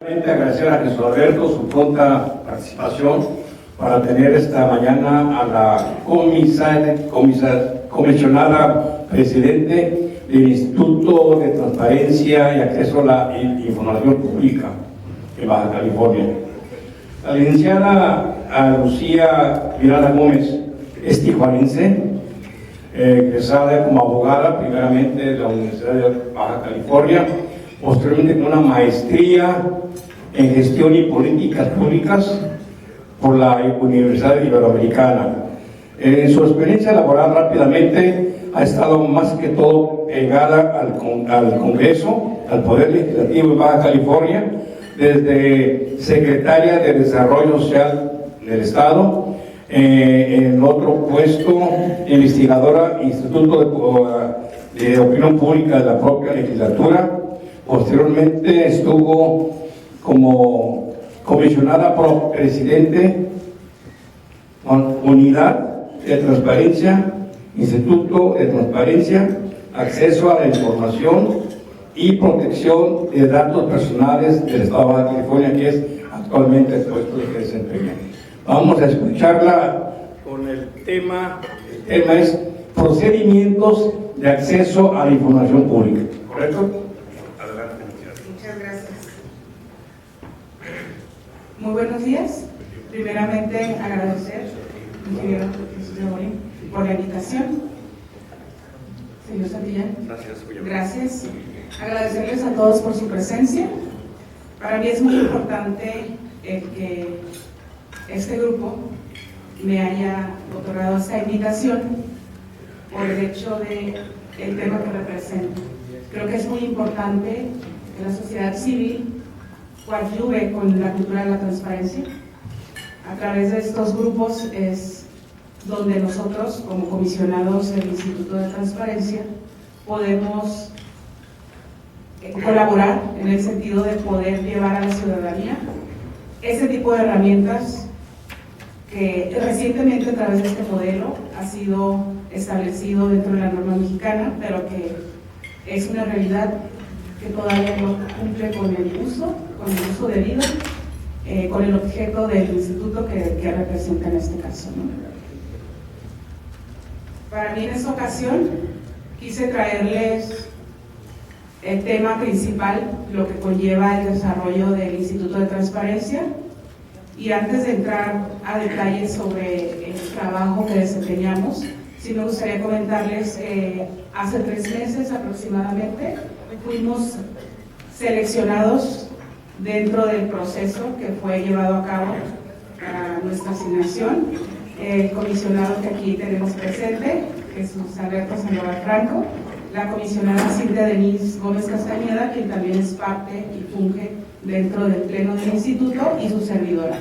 Agradecer a Jesús Alberto su pronta participación para tener esta mañana a la comisionada presidente del Instituto de Transparencia y Acceso a la Información Pública en Baja California. La licenciada Lucía Miranda Gómez es tijuanense, egresada como abogada primeramente de la Universidad de Baja California, posteriormente con una maestría en Gestión y Políticas Públicas por la Universidad Iberoamericana. En su experiencia laboral rápidamente ha estado más que todo pegada al Congreso, al Poder Legislativo de Baja California, desde secretaria de Desarrollo Social del Estado, en otro puesto, investigadora, Instituto de Opinión Pública de la propia legislatura. Posteriormente estuvo como comisionada por presidente Unidad de Transparencia, Instituto de Transparencia, Acceso a la Información y Protección de Datos Personales del Estado de Baja California, que es actualmente el puesto que desempeña. Vamos a escucharla con el tema es procedimientos de acceso a la información pública. ¿Correcto? Muchas gracias. Muy buenos días. Primeramente, agradecer al ingeniero Jesús Laborín por la invitación. Señor Santillán. Gracias. Agradecerles a todos por su presencia. Para mí es muy importante que este grupo me haya otorgado esta invitación por el hecho del tema que represento. Creo que es muy importante que la sociedad civil coadyuve con la cultura de la transparencia. A través de estos grupos es donde nosotros, como comisionados del Instituto de Transparencia, podemos colaborar en el sentido de poder llevar a la ciudadanía ese tipo de herramientas que recientemente a través de este modelo ha sido establecido dentro de la norma mexicana, pero que es una realidad que todavía no cumple con el uso debido, con el objeto del instituto que representa en este caso, ¿no? Para mí en esta ocasión quise traerles el tema principal, lo que conlleva el desarrollo del Instituto de Transparencia, y antes de entrar a detalles sobre el trabajo que desempeñamos, sí me gustaría comentarles que hace 3 meses aproximadamente fuimos seleccionados dentro del proceso que fue llevado a cabo para nuestra asignación. El comisionado que aquí tenemos presente, Jesús Alberto Sandoval Franco, la comisionada Cintia Denise Gómez Castañeda, quien también es parte y funge dentro del pleno del instituto, y su servidora.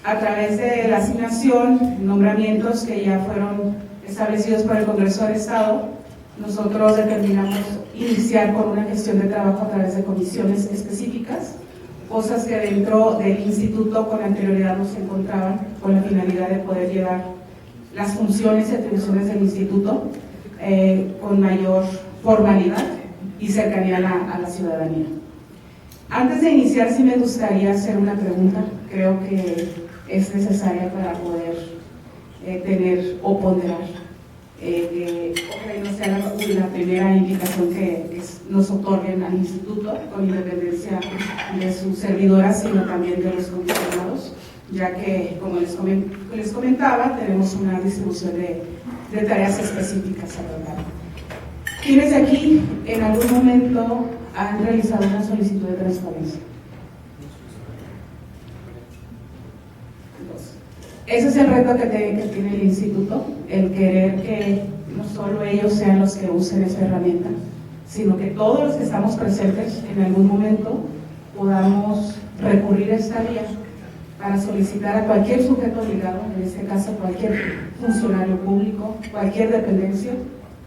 A través de la asignación, nombramientos que ya fueron establecidos por el Congreso del Estado, nosotros determinamos iniciar con una gestión de trabajo a través de comisiones específicas, cosas que dentro del instituto con anterioridad no se encontraban, con la finalidad de poder llevar las funciones y atribuciones del instituto con mayor formalidad y cercanía a la ciudadanía. Antes de iniciar, sí me gustaría hacer una pregunta, creo que es necesaria para poder tener o ponderar. Ojalá no sea la primera indicación que nos otorguen al instituto, con independencia de su servidora, sino también de los comisionados, ya que, como les comentaba, tenemos una distribución de tareas específicas a tratar. ¿Quiénes de aquí en algún momento han realizado una solicitud de transparencia? Ese es el reto que tiene el instituto, el querer que no solo ellos sean los que usen esa herramienta, sino que todos los que estamos presentes en algún momento podamos recurrir a esta vía para solicitar a cualquier sujeto obligado, en este caso cualquier funcionario público, cualquier dependencia,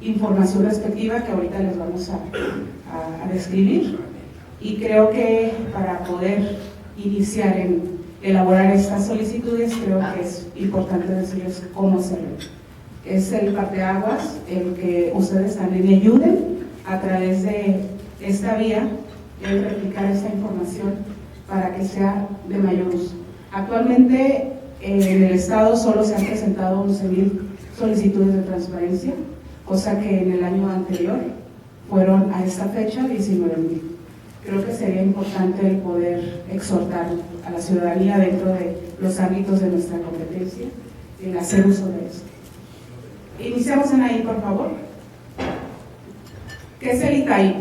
información respectiva que ahorita les vamos a describir. Y creo que para poder iniciar en elaborar estas solicitudes, creo que es importante decirles cómo hacerlo. Es el parteaguas el que ustedes también ayuden a través de esta vía, el replicar esta información para que sea de mayor uso. Actualmente en el Estado solo se han presentado 11,000 solicitudes de transparencia, cosa que en el año anterior fueron a esta fecha 19,000. Creo que sería importante el poder exhortar a la ciudadanía dentro de los ámbitos de nuestra competencia en hacer uso de esto. Iniciamos en ahí, por favor. ¿Qué es el ITAIP?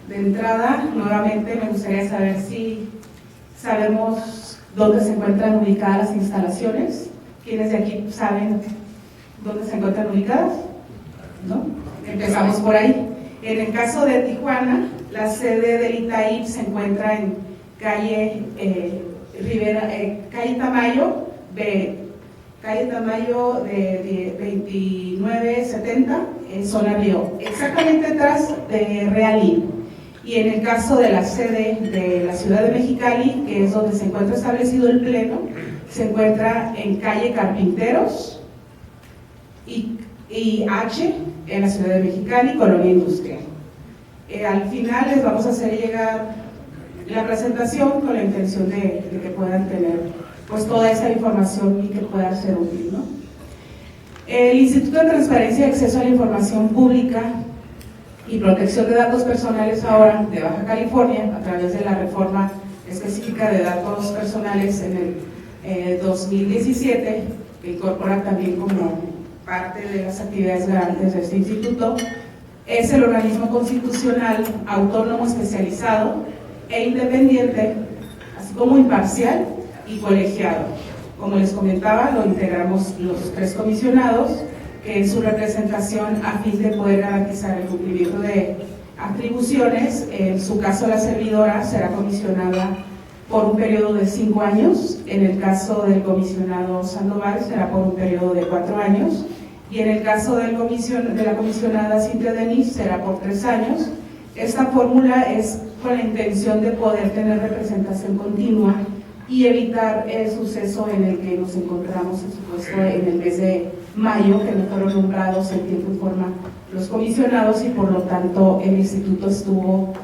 De entrada, nuevamente me gustaría saber si sabemos dónde se encuentran ubicadas las instalaciones. ¿Quiénes de aquí saben dónde se encuentran ubicadas? ¿No? Empezamos por ahí. En el caso de Tijuana, la sede del ITAIP se encuentra en calle calle Tamayo de 2970, en zona Río, exactamente detrás de Realín. Y en el caso de la sede de la ciudad de Mexicali, que es donde se encuentra establecido el pleno, se encuentra en calle Carpinteros y H, en la ciudad de Mexicali, Colonia Industrial. Al final les vamos a hacer llegar la presentación con la intención de que puedan tener pues toda esa información y que pueda ser útil, ¿no? El Instituto de Transparencia y Acceso a la Información Pública y Protección de Datos Personales ahora de Baja California, a través de la reforma específica de datos personales en el 2017, que incorpora también como parte de las actividades garantes de este instituto, es el organismo constitucional autónomo, especializado e independiente, así como imparcial y colegiado. Como les comentaba, lo integramos los 3 comisionados, que en su representación a fin de poder garantizar el cumplimiento de atribuciones, en su caso la servidora será comisionada por un periodo de 5 años, en el caso del comisionado Sandoval será por un periodo de 4 años, y en el caso de la comisionada Cintia Denis será por 3 años. Esta fórmula es con la intención de poder tener representación continua y evitar el suceso en el que nos encontramos, por supuesto, en el mes de mayo, que no fueron nombrados en tiempo y forma los comisionados, y por lo tanto el instituto estuvo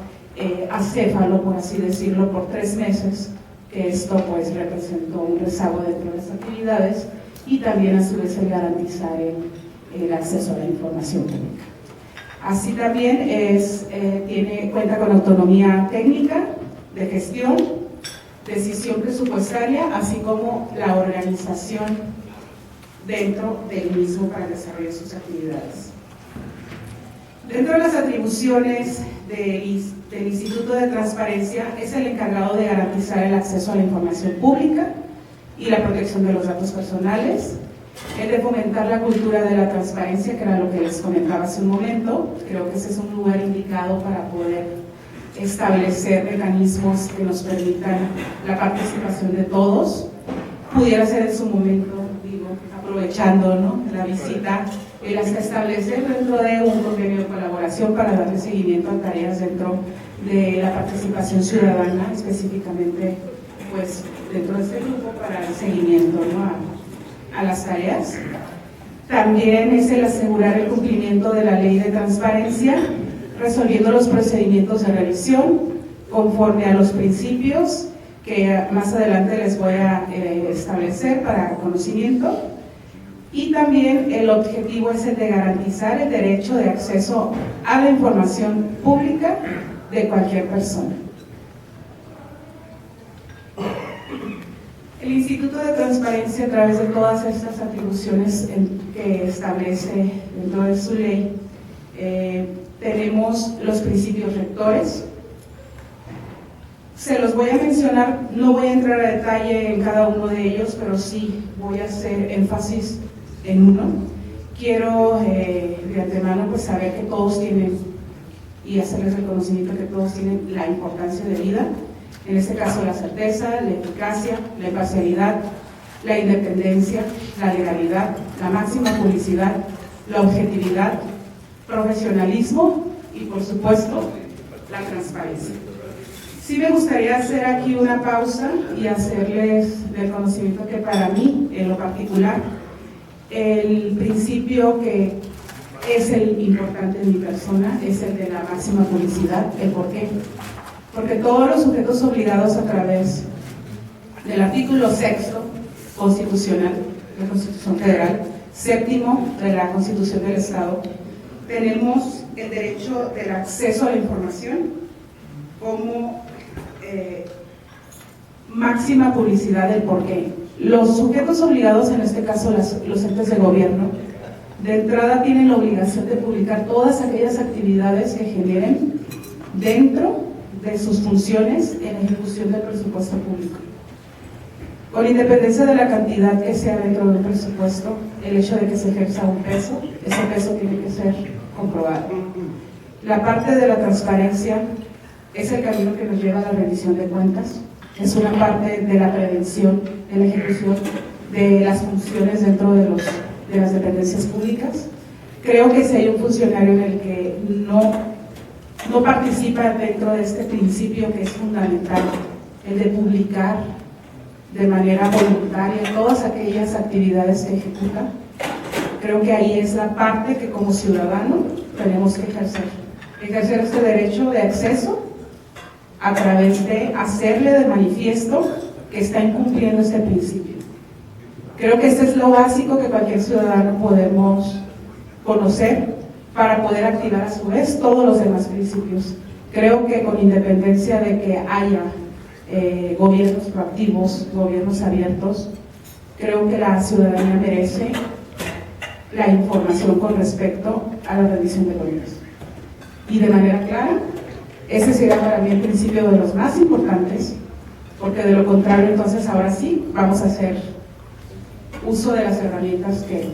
acéfalo, por así decirlo, por 3 meses, que esto pues representó un rezago dentro de las actividades, y también a su vez el garantizar el acceso a la información pública. Así también cuenta con autonomía técnica, de gestión, decisión presupuestaria, así como la organización dentro del mismo para el desarrollo de sus actividades. Dentro de las atribuciones del Instituto de Transparencia, es el encargado de garantizar el acceso a la información pública y la protección de los datos personales, el de fomentar la cultura de la transparencia, que era lo que les comentaba hace un momento. Creo que ese es un lugar indicado para poder establecer mecanismos que nos permitan la participación de todos. Pudiera ser en su momento, aprovechando, ¿no?, la visita, el hasta establecer dentro de un convenio de colaboración para darle seguimiento a tareas dentro de la participación ciudadana, específicamente pues dentro de este grupo, para el seguimiento, ¿no?, a las tareas. También es el asegurar el cumplimiento de la ley de transparencia, resolviendo los procedimientos de revisión conforme a los principios que más adelante les voy a establecer para conocimiento. Y también el objetivo es el de garantizar el derecho de acceso a la información pública de cualquier persona. El Instituto de Transparencia, a través de todas estas atribuciones que establece dentro de su ley, tenemos los principios rectores. Se los voy a mencionar, no voy a entrar a detalle en cada uno de ellos, pero sí voy a hacer énfasis en uno. Quiero de antemano pues saber que todos tienen, y hacerles el conocimiento que todos tienen la importancia de vida. En este caso, la certeza, la eficacia, la imparcialidad, la independencia, la legalidad, la máxima publicidad, la objetividad, profesionalismo y, por supuesto, la transparencia. Sí me gustaría hacer aquí una pausa y hacerles del conocimiento que para mí, en lo particular, el principio que es el importante en mi persona es el de la máxima publicidad. ¿El por qué? porque todos los sujetos obligados a través del artículo 6º constitucional, de la Constitución Federal, 7º de la Constitución del Estado, tenemos el derecho del acceso a la información como máxima publicidad del porqué. Los sujetos obligados, en este caso los entes de gobierno, de entrada tienen la obligación de publicar todas aquellas actividades que generen dentro de sus funciones en ejecución del presupuesto público. Con independencia de la cantidad que sea dentro de un presupuesto, el hecho de que se ejerza un peso, ese peso tiene que ser comprobado. La parte de la transparencia es el camino que nos lleva a la rendición de cuentas, es una parte de la prevención, de la ejecución de las funciones dentro de las dependencias públicas. Creo que si hay un funcionario en el que no participa dentro de este principio que es fundamental, el de publicar de manera voluntaria todas aquellas actividades que ejecuta, creo que ahí es la parte que como ciudadano tenemos que ejercer este derecho de acceso a través de hacerle de manifiesto que está incumpliendo este principio. Creo que este es lo básico que cualquier ciudadano podemos conocer para poder activar a su vez todos los demás principios. Creo que con independencia de que haya gobiernos proactivos, gobiernos abiertos, creo que la ciudadanía merece la información con respecto a la rendición de cuentas. Y de manera clara, ese será para mí el principio de los más importantes, porque de lo contrario entonces ahora sí vamos a hacer uso de las herramientas que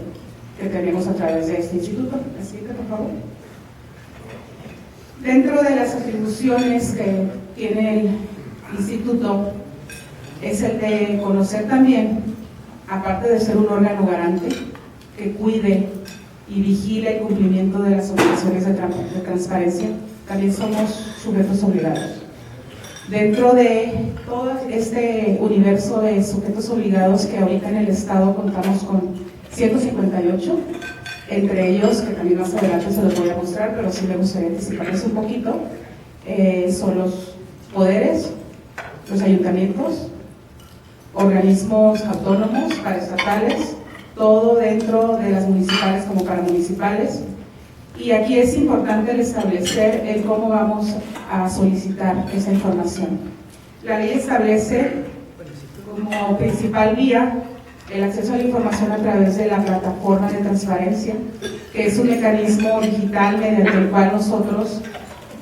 tenemos a través de este instituto. La siguiente, por favor. Dentro de las atribuciones que tiene el instituto es el de conocer también, aparte de ser un órgano garante que cuide y vigile el cumplimiento de las obligaciones de transparencia, también somos sujetos obligados. Dentro de todo este universo de sujetos obligados que ahorita en el Estado contamos con 158, entre ellos, que también más adelante se los voy a mostrar, pero sí me gustaría anticiparles un poquito, son los poderes, los ayuntamientos, organismos autónomos, paraestatales, todo dentro de las municipales como paramunicipales. Y aquí es importante el establecer el cómo vamos a solicitar esa información. La ley establece como principal vía el acceso a la información a través de la plataforma de transparencia, que es un mecanismo digital mediante el cual nosotros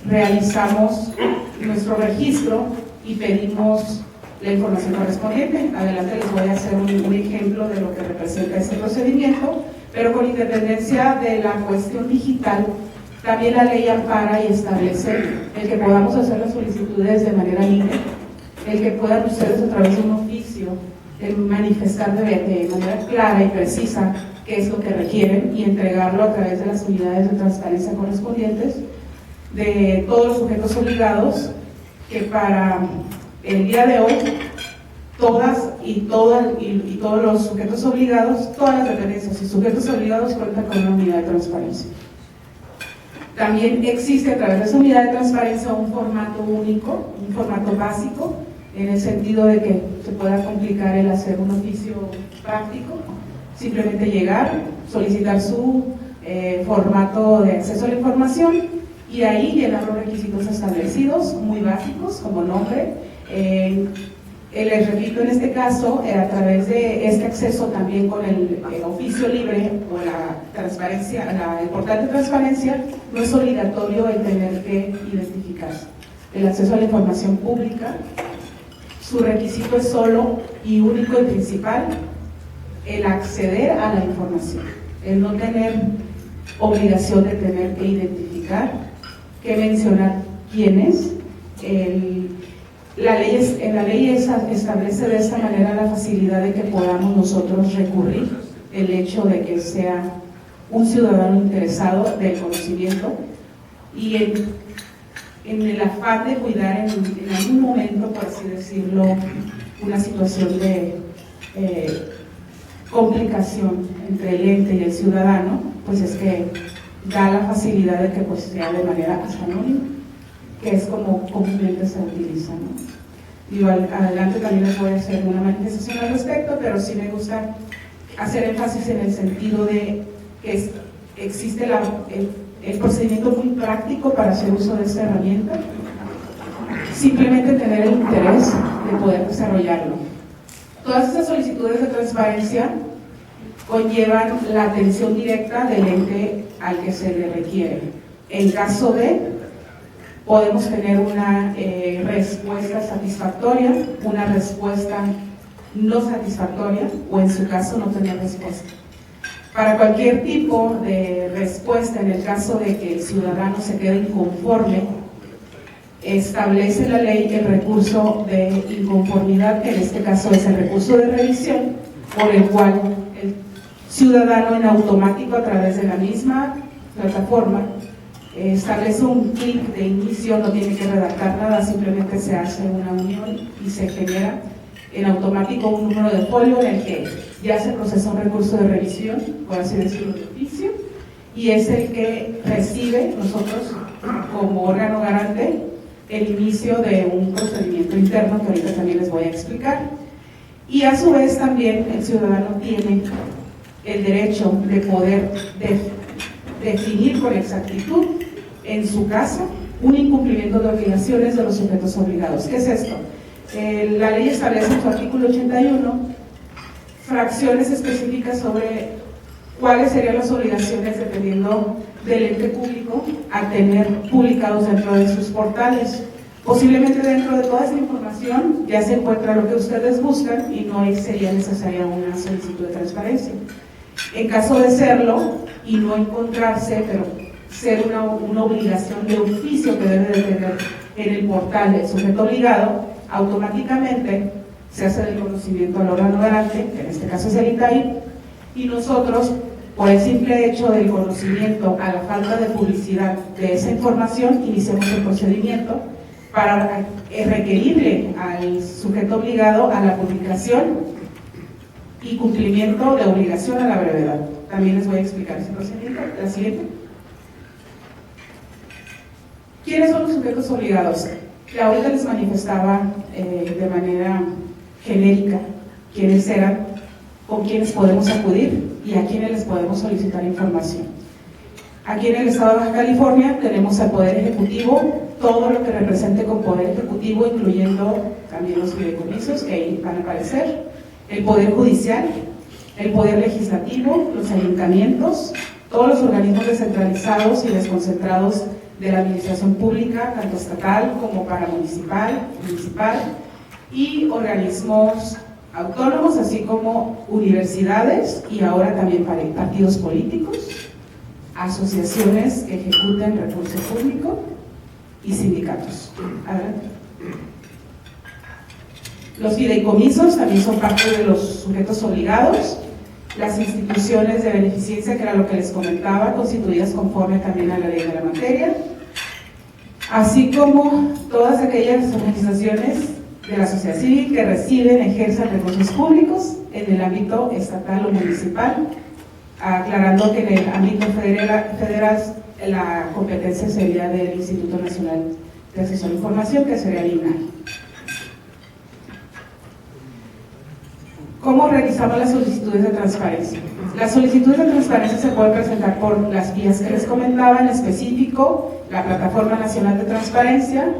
realizamos nuestro registro y pedimos la información correspondiente. Adelante les voy a hacer un ejemplo de lo que representa este procedimiento, pero con independencia de la cuestión digital, también la ley ampara y establece el que podamos hacer las solicitudes de manera libre, el que puedan ustedes a través de un oficio manifestar de manera clara y precisa qué es lo que requieren y entregarlo a través de las unidades de transparencia correspondientes de todos los sujetos obligados, que para el día de hoy todos los sujetos obligados, todas las dependencias y sujetos obligados cuentan con una unidad de transparencia. También existe a través de esa unidad de transparencia un formato único, un formato básico, en el sentido de que se pueda complicar el hacer un oficio práctico, simplemente llegar, solicitar su formato de acceso a la información y ahí llenar los requisitos establecidos, muy básicos, como nombre. Les repito, en este caso, a través de este acceso también con el oficio libre o la transparencia, el portal de transparencia, no es obligatorio el tener que identificarse. El acceso a la información pública, su requisito es solo y único y principal el acceder a la información, el no tener obligación de tener que identificar, que mencionar quién es. La ley establece de esta manera la facilidad de que podamos nosotros recurrir el hecho de que sea un ciudadano interesado del conocimiento y en el afán de cuidar en algún momento, por así decirlo, una situación de complicación entre el ente y el ciudadano, pues es que da la facilidad de que pues sea de manera hasta anónima. que es como comúnmente se utiliza, ¿no? Digo, adelante también les voy a hacer una manifestación al respecto, pero sí me gusta hacer énfasis en el sentido de que existe el procedimiento muy práctico para hacer uso de esta herramienta, simplemente tener el interés de poder desarrollarlo. Todas estas solicitudes de transparencia conllevan la atención directa del ente al que se le requiere. En caso de, podemos tener una respuesta satisfactoria, una respuesta no satisfactoria, o en su caso no tener respuesta. Para cualquier tipo de respuesta, en el caso de que el ciudadano se quede inconforme, establece la ley el recurso de inconformidad, que en este caso es el recurso de revisión, por el cual el ciudadano en automático a través de la misma plataforma establece un clic de inicio, no tiene que redactar nada, simplemente se hace una unión y se genera en automático un número de folio en el que ya se procesa un recurso de revisión, por así decirlo, de oficio, y es el que recibe nosotros como órgano garante el inicio de un procedimiento interno que ahorita también les voy a explicar. Y a su vez también el ciudadano tiene el derecho de poder definir con exactitud, en su caso, un incumplimiento de obligaciones de los sujetos obligados. ¿Qué es esto? La ley establece en su artículo 81 fracciones específicas sobre cuáles serían las obligaciones dependiendo del ente público a tener publicados dentro de sus portales. Posiblemente dentro de toda esta información ya se encuentra lo que ustedes buscan y no sería necesaria una solicitud de transparencia. En caso de serlo y no encontrarse, pero ser una obligación de oficio que debe de tener en el portal del sujeto obligado, automáticamente se hace el conocimiento al órgano garante, que en este caso es el INTAI, y nosotros, por el simple hecho del conocimiento a la falta de publicidad de esa información, iniciamos el procedimiento para requerirle al sujeto obligado a la publicación y cumplimiento de obligación a la brevedad. También les voy a explicar ese procedimiento. La siguiente. ¿Quiénes son los sujetos obligados? Ahorita les manifestaba de manera genérica quiénes eran, con quiénes podemos acudir y a quiénes les podemos solicitar información. Aquí en el estado de Baja California tenemos al Poder Ejecutivo, todo lo que represente con Poder Ejecutivo, incluyendo también los fideicomisos que ahí van a aparecer, el Poder Judicial, el Poder Legislativo, los ayuntamientos, todos los organismos descentralizados y desconcentrados de la administración pública, tanto estatal como paramunicipal, municipal, y organismos autónomos, así como universidades y ahora también partidos políticos, asociaciones que ejecuten recurso público y sindicatos. Adelante. Los fideicomisos también son parte de los sujetos obligados. Las instituciones de beneficencia, que era lo que les comentaba, constituidas conforme también a la ley de la materia, así como todas aquellas organizaciones de la sociedad civil que reciben, ejercen recursos públicos en el ámbito estatal o municipal, aclarando que en el ámbito federal la competencia sería del Instituto Nacional de Acceso a la Información, que sería el INAI. ¿Cómo realizamos las solicitudes de transparencia? Las solicitudes de transparencia se pueden presentar por las vías que les comentaba, en específico, la Plataforma Nacional de Transparencia,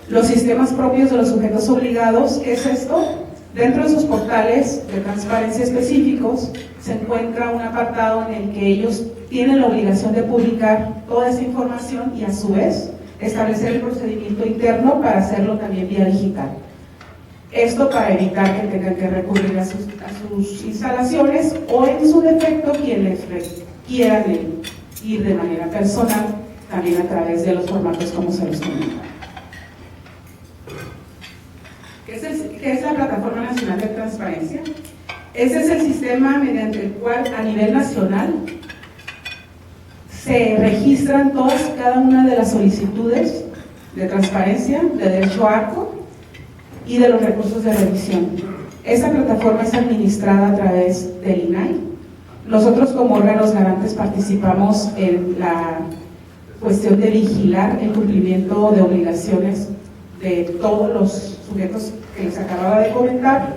los sistemas propios de los sujetos obligados. ¿Qué es esto? Dentro de sus portales de transparencia específicos se encuentra un apartado en el que ellos tienen la obligación de publicar toda esa información y a su vez establecer el procedimiento interno para hacerlo también vía digital. Esto para evitar que tengan que recurrir a sus instalaciones o en su defecto quienes quieran ir de manera personal también a través de los formatos como se los comenta. ¿Qué es la Plataforma Nacional de Transparencia? Ese es el sistema mediante el cual a nivel nacional se registran cada una de las solicitudes de transparencia, de derecho a ARCO y de los recursos de revisión. Esta plataforma es administrada a través del INAI. Nosotros como órganos garantes participamos en la cuestión de vigilar el cumplimiento de obligaciones de todos los sujetos que les acababa de comentar.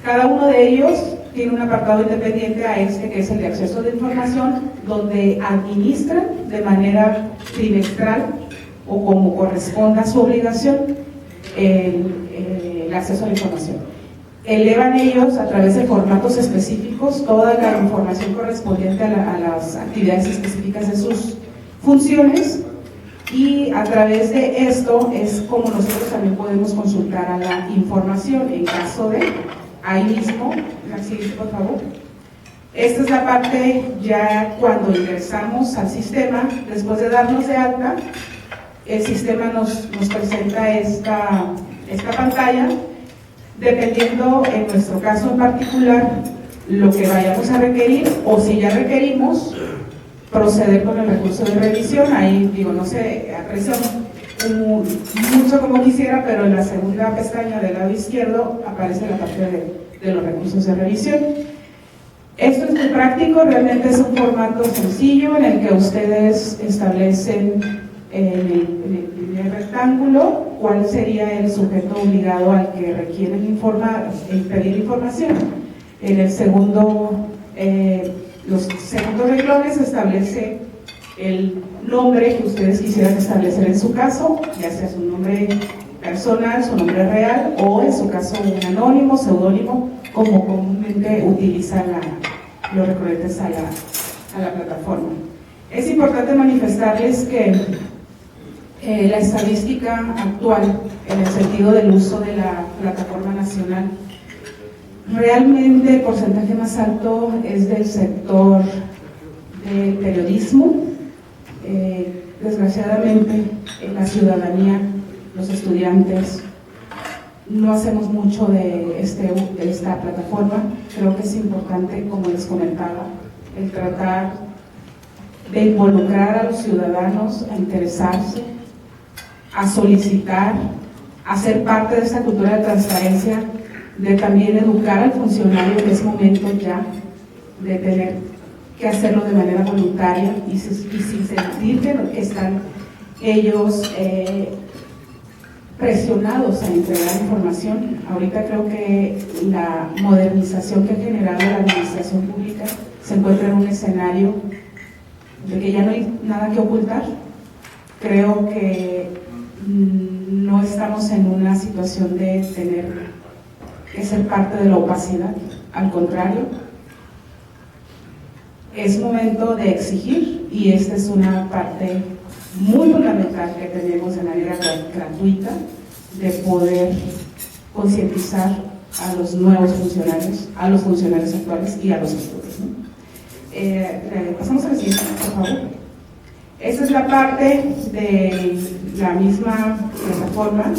Cada uno de ellos tiene un apartado independiente a este, que es el de acceso de información, donde administran de manera trimestral o como corresponda a su obligación el acceso a la información. Elevan ellos a través de formatos específicos toda la información correspondiente a las actividades específicas de sus funciones, y a través de esto es como nosotros también podemos consultar a la información en caso de, ahí mismo, la siguiente por favor. Esta es la parte ya cuando ingresamos al sistema, después de darnos de alta, el sistema nos presenta esta pantalla, dependiendo en nuestro caso en particular lo que vayamos a requerir, o si ya requerimos proceder con el recurso de revisión. Ahí digo, no se aprecia mucho como quisiera, pero en la segunda pestaña del lado izquierdo aparece la parte de los recursos de revisión. Esto es muy práctico, realmente es un formato sencillo en el que ustedes establecen en el primer rectángulo cuál sería el sujeto obligado al que requieren informar, pedir información. En el segundo, los segundos renglones establece el nombre que ustedes quisieran establecer en su caso, ya sea su nombre personal, su nombre real, o en su caso un anónimo, seudónimo, como comúnmente utilizan los recurrentes a la plataforma. Es importante manifestarles que la estadística actual, en el sentido del uso de la plataforma nacional, realmente el porcentaje más alto es del sector del periodismo. Desgraciadamente, la ciudadanía, los estudiantes, no hacemos mucho de esta plataforma. Creo que es importante, como les comentaba, el tratar de involucrar a los ciudadanos a interesarse, a solicitar, a ser parte de esta cultura de transparencia, de también educar al funcionario que es momento ya de tener que hacerlo de manera voluntaria y sin sentir que están ellos presionados a entregar información. Ahorita creo que la modernización que ha generado la administración pública se encuentra en un escenario de que ya no hay nada que ocultar. Creo que no estamos en una situación de tener que ser parte de la opacidad, al contrario, es momento de exigir, y esta es una parte muy fundamental que tenemos de manera gratuita, de poder concientizar a los nuevos funcionarios, a los funcionarios actuales y a los futuros, ¿no? Pasamos a la siguiente, por favor. Esta es la parte de la misma plataforma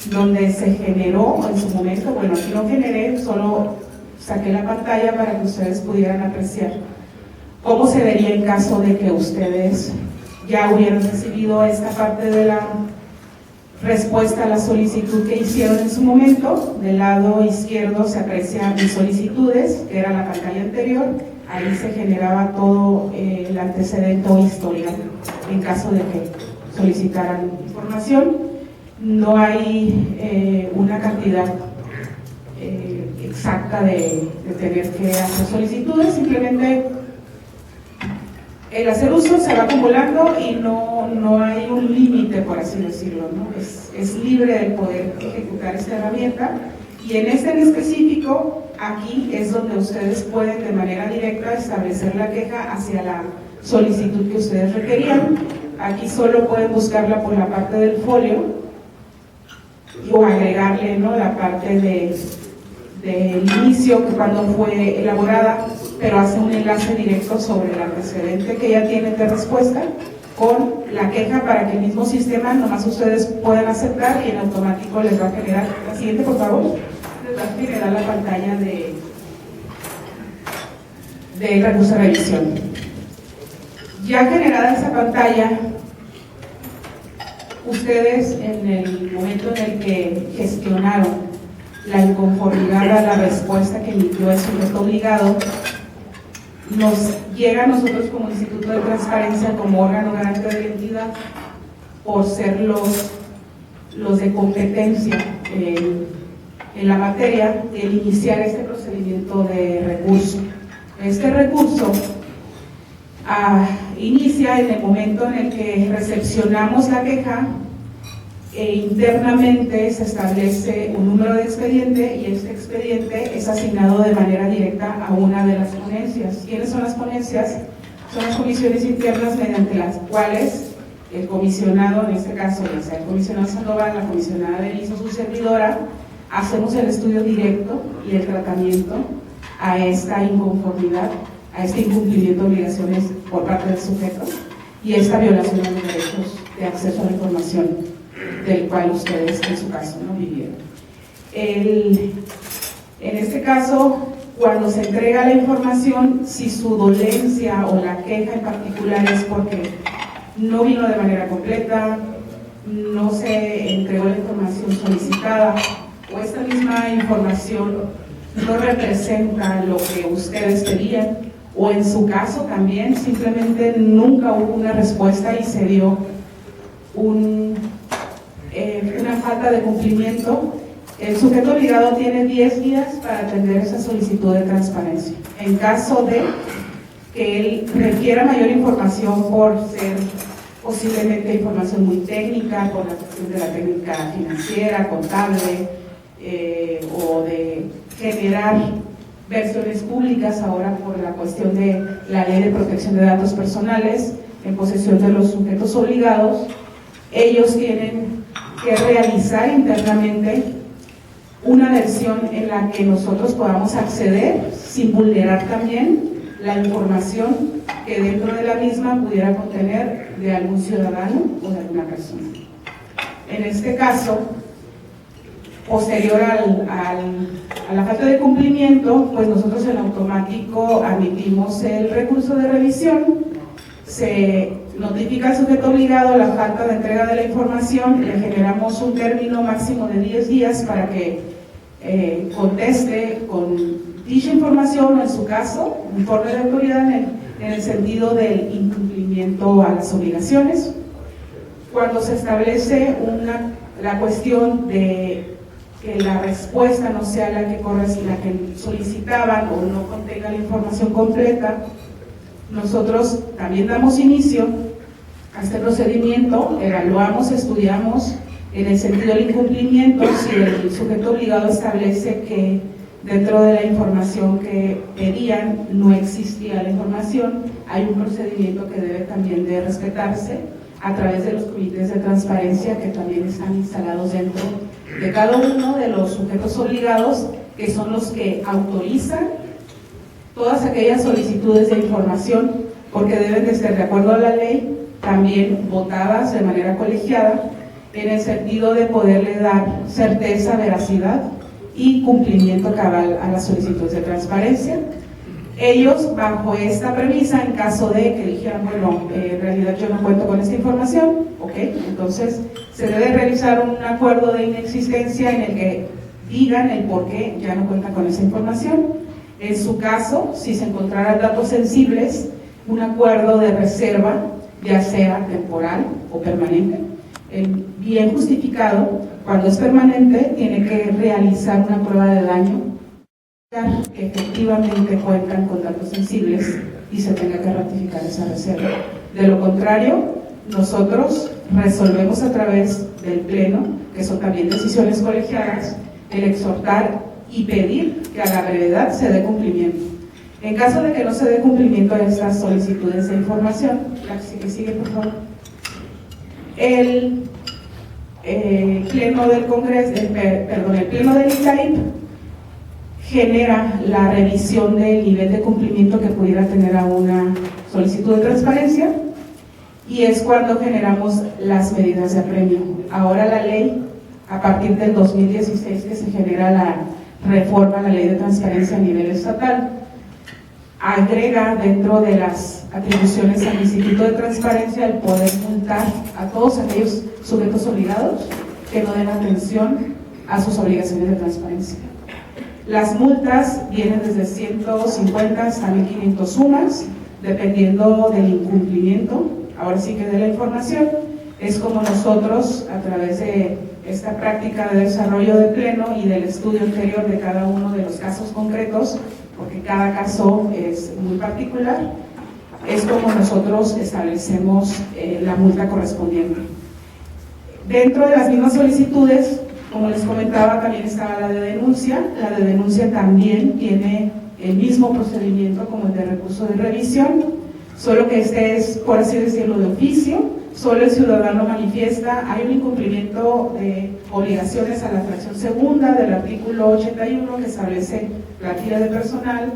donde se generó en su momento, bueno, aquí no generé, solo saqué la pantalla para que ustedes pudieran apreciar cómo se vería en caso de que ustedes ya hubieran recibido esta parte de la respuesta a la solicitud que hicieron en su momento. Del lado izquierdo se aprecia mis solicitudes, que era la pantalla anterior. Ahí se generaba todo el antecedente o historial en caso de que solicitaran información. No hay una cantidad exacta de tener que hacer solicitudes, simplemente el hacer uso se va acumulando y no hay un límite, por así decirlo, ¿no? Es libre el poder ejecutar esta herramienta, y en este en específico, aquí es donde ustedes pueden de manera directa establecer la queja hacia la solicitud que ustedes requerían. Aquí solo pueden buscarla por la parte del folio o agregarle, ¿no?, la parte del inicio, que cuando fue elaborada, pero hace un enlace directo sobre el antecedente que ya tienen de respuesta con la queja, para que el mismo sistema nomás ustedes puedan aceptar y en automático les va a generar, la siguiente por favor, les va a generar la pantalla de recurso de revisión. Ya generada esa pantalla, ustedes en el momento en el que gestionaron la inconformidad a la respuesta que emitió el sujeto obligado, nos llega a nosotros como Instituto de Transparencia, como órgano garante de la entidad, por ser los de competencia en la materia, el iniciar este procedimiento de recurso. Este recurso inicia en el momento en el que recepcionamos la queja e internamente se establece un número de expediente y este expediente es asignado de manera directa a una de las ponencias. ¿Quiénes son las ponencias? Son las comisiones internas mediante las cuales el comisionado, en este caso, ya sea el comisionado Sandoval, la comisionada Denise o su servidora, hacemos el estudio directo y el tratamiento a esta inconformidad, a este incumplimiento de obligaciones por parte del sujeto y esta violación de los derechos de acceso a la información del cual ustedes en su caso no vivieron. En este caso, cuando se entrega la información, si su dolencia o la queja en particular es porque no vino de manera completa, no se entregó la información solicitada o esta misma información no representa lo que ustedes pedían, o en su caso también simplemente nunca hubo una respuesta y se dio una falta de cumplimiento, el sujeto obligado tiene 10 días para atender esa solicitud de transparencia. En caso de que él requiera mayor información por ser posiblemente información muy técnica, por la cuestión de la técnica financiera, contable, o de generar versiones públicas ahora por la cuestión de la Ley de Protección de Datos Personales en posesión de los sujetos obligados, ellos tienen que realizar internamente una versión en la que nosotros podamos acceder sin vulnerar también la información que dentro de la misma pudiera contener de algún ciudadano o de alguna persona. En este caso, posterior a la falta de cumplimiento, pues nosotros en automático admitimos el recurso de revisión, se notifica al sujeto obligado la falta de entrega de la información, le generamos un término máximo de 10 días para que conteste con dicha información o en su caso, informe de autoridad en el sentido del incumplimiento a las obligaciones. Cuando se establece la cuestión de que la respuesta no sea la que solicitaban o no contenga la información completa, nosotros también damos inicio a este procedimiento, evaluamos, estudiamos en el sentido del incumplimiento, si el sujeto obligado establece que dentro de la información que pedían no existía la información, hay un procedimiento que debe también de respetarse a través de los comités de transparencia que también están instalados dentro de cada uno de los sujetos obligados, que son los que autorizan todas aquellas solicitudes de información, porque deben de ser, de acuerdo a la ley, también votadas de manera colegiada, en el sentido de poderle dar certeza, veracidad y cumplimiento cabal a las solicitudes de transparencia. Ellos, bajo esta premisa, en caso de que dijeran, bueno, en realidad yo no cuento con esta información, ok, entonces se debe realizar un acuerdo de inexistencia en el que digan el por qué ya no cuentan con esa información. En su caso, si se encontraran datos sensibles, un acuerdo de reserva, ya sea temporal o permanente, bien justificado. Cuando es permanente, tiene que realizar una prueba de daño que efectivamente cuentan con datos sensibles y se tenga que ratificar esa reserva. De lo contrario, nosotros resolvemos a través del Pleno, que son también decisiones colegiadas, el exhortar y pedir que a la brevedad se dé cumplimiento. En caso de que no se dé cumplimiento a estas solicitudes de información, la que sigue, por favor. El Pleno del Congreso, el Pleno del ICAIP genera la revisión del nivel de cumplimiento que pudiera tener a una solicitud de transparencia y es cuando generamos las medidas de apremio. Ahora la ley, a partir del 2016 que se genera la reforma a la ley de transparencia a nivel estatal, agrega dentro de las atribuciones al Instituto de Transparencia el poder multar a todos aquellos sujetos obligados que no den atención a sus obligaciones de transparencia. Las multas vienen desde 150 hasta 1.500 sumas, dependiendo del incumplimiento, ahora sí que de la información. Es como nosotros, a través de esta práctica de desarrollo de pleno y del estudio anterior de cada uno de los casos concretos, porque cada caso es muy particular, es como nosotros establecemos la multa correspondiente. Dentro de las mismas solicitudes, como les comentaba, también estaba la de denuncia. La de denuncia también tiene el mismo procedimiento como el de recurso de revisión, solo que este es, por así decirlo, de oficio. Solo el ciudadano manifiesta, hay un incumplimiento de obligaciones a la fracción segunda del artículo 81 que establece plantilla de personal.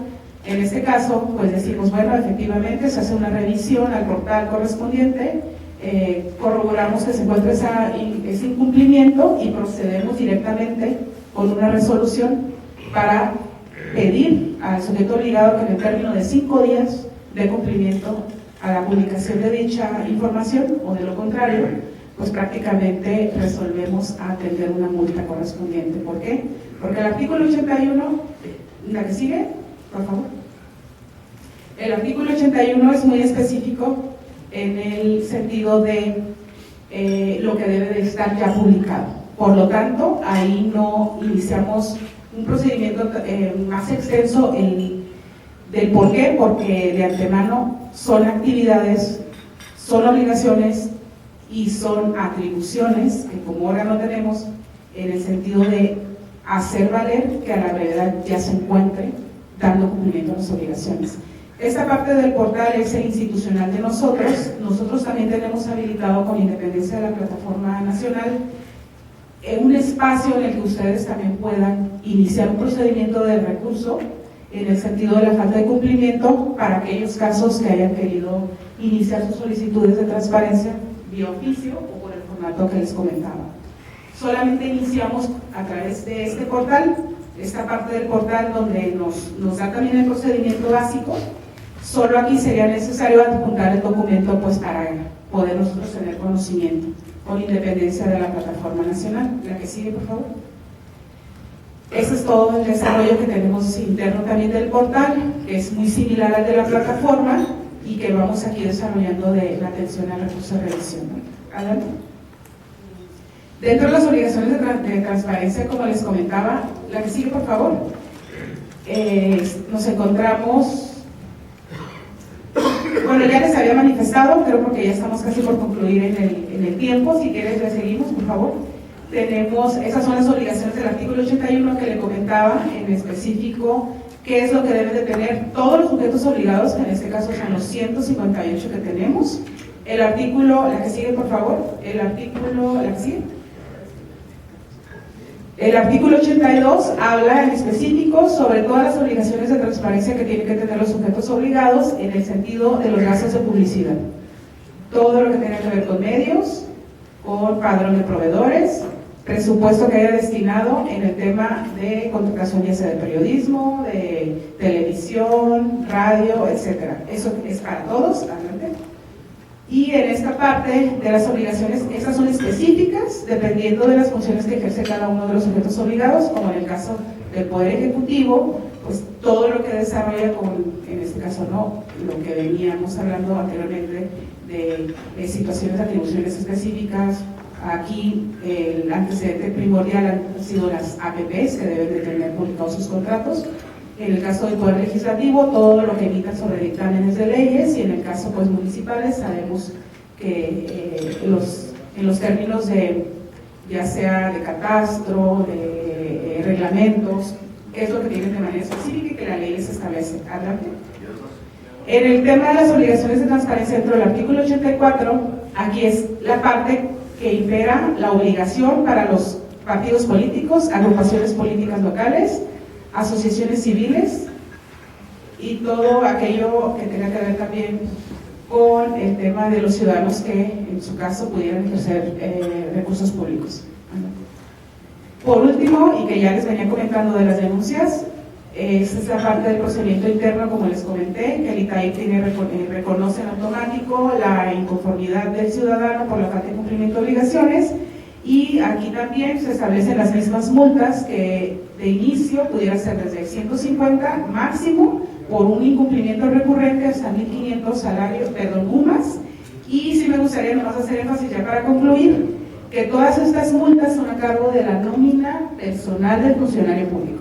En este caso, pues decimos, bueno, efectivamente se hace una revisión al portal correspondiente, corroboramos que se encuentra ese incumplimiento y procedemos directamente con una resolución para pedir al sujeto obligado que en el término de 5 días de cumplimiento a la publicación de dicha información, o de lo contrario, pues prácticamente resolvemos a atender una multa correspondiente. ¿Por qué? Porque el artículo 81, la que sigue, por favor. El artículo 81 es muy específico en el sentido de lo que debe de estar ya publicado. Por lo tanto, ahí no iniciamos un procedimiento más extenso del por qué, porque de antemano son actividades, son obligaciones y son atribuciones que como órgano tenemos en el sentido de hacer valer que a la brevedad ya se encuentre dando cumplimiento a las obligaciones. Esta parte del portal es el institucional de nosotros. Nosotros también tenemos habilitado, con independencia de la plataforma nacional, un espacio en el que ustedes también puedan iniciar un procedimiento de recurso en el sentido de la falta de cumplimiento para aquellos casos que hayan querido iniciar sus solicitudes de transparencia vía oficio o por el formato que les comentaba. Solamente iniciamos a través de este portal, esta parte del portal donde nos da también el procedimiento básico. Solo aquí sería necesario adjuntar el documento pues para poder nosotros tener conocimiento, con independencia de la plataforma nacional. La que sigue, por favor. Ese es todo el desarrollo que tenemos interno también del portal, que es muy similar al de la plataforma y que vamos aquí desarrollando de la atención al recurso de revisión. Adelante. Dentro de las obligaciones de transparencia, como les comentaba, la que sigue, por favor, nos encontramos, bueno, ya les había manifestado, creo porque ya estamos casi por concluir en el tiempo. Si quieres, le seguimos, por favor. Tenemos, esas son las obligaciones del artículo 81 que le comentaba, en específico, qué es lo que deben de tener todos los sujetos obligados, que en este caso son los 158 que tenemos. El artículo, la que sigue, por favor, el artículo, la que sigue. El artículo 82 habla en específico sobre todas las obligaciones de transparencia que tienen que tener los sujetos obligados en el sentido de los gastos de publicidad. Todo lo que tenga que ver con medios, con padrón de proveedores, presupuesto que haya destinado en el tema de contratación ya sea de periodismo, de televisión, radio, etcétera. Eso es para todos, adelante. Y en esta parte de las obligaciones, estas son específicas, dependiendo de las funciones que ejerce cada uno de los sujetos obligados, como en el caso del Poder Ejecutivo, pues todo lo que desarrolla, en este caso no, lo que veníamos hablando anteriormente de situaciones de atribuciones específicas. Aquí el antecedente primordial han sido las APPs, que deben de tener publicados sus contratos. En el caso del Poder Legislativo, todo lo que emitan sobre dictámenes de leyes, y en el caso pues municipales, sabemos que en los términos de, ya sea de catastro, de reglamentos, qué es lo que tienen de manera específica y que la ley les establece. Adelante. En el tema de las obligaciones de transparencia dentro del artículo 84, aquí es la parte que impera la obligación para los partidos políticos, agrupaciones políticas locales, asociaciones civiles y todo aquello que tenga que ver también con el tema de los ciudadanos que en su caso pudieran ejercer recursos públicos. Por último, y que ya les venía comentando de las denuncias, esta es la parte del procedimiento interno, como les comenté, que el ITAIP reconoce en automático la inconformidad del ciudadano por la falta de cumplimiento de obligaciones, Y aquí también se establecen las mismas multas que de inicio pudiera ser desde 150 máximo por un incumplimiento recurrente hasta 1.500 salarios, UMAS. Y sí me gustaría nomás hacer énfasis ya para concluir, que todas estas multas son a cargo de la nómina personal del funcionario público.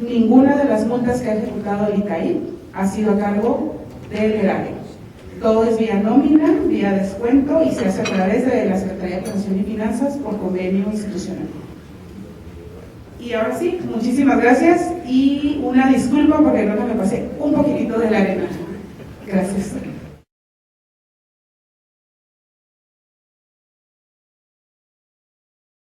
Ninguna de las multas que ha ejecutado el ICAI ha sido a cargo del erario. Todo es vía nómina, vía descuento y se hace a través de la Secretaría de Planeación y Finanzas por convenio institucional. Y ahora sí, muchísimas gracias y una disculpa porque creo que me pasé un poquitito.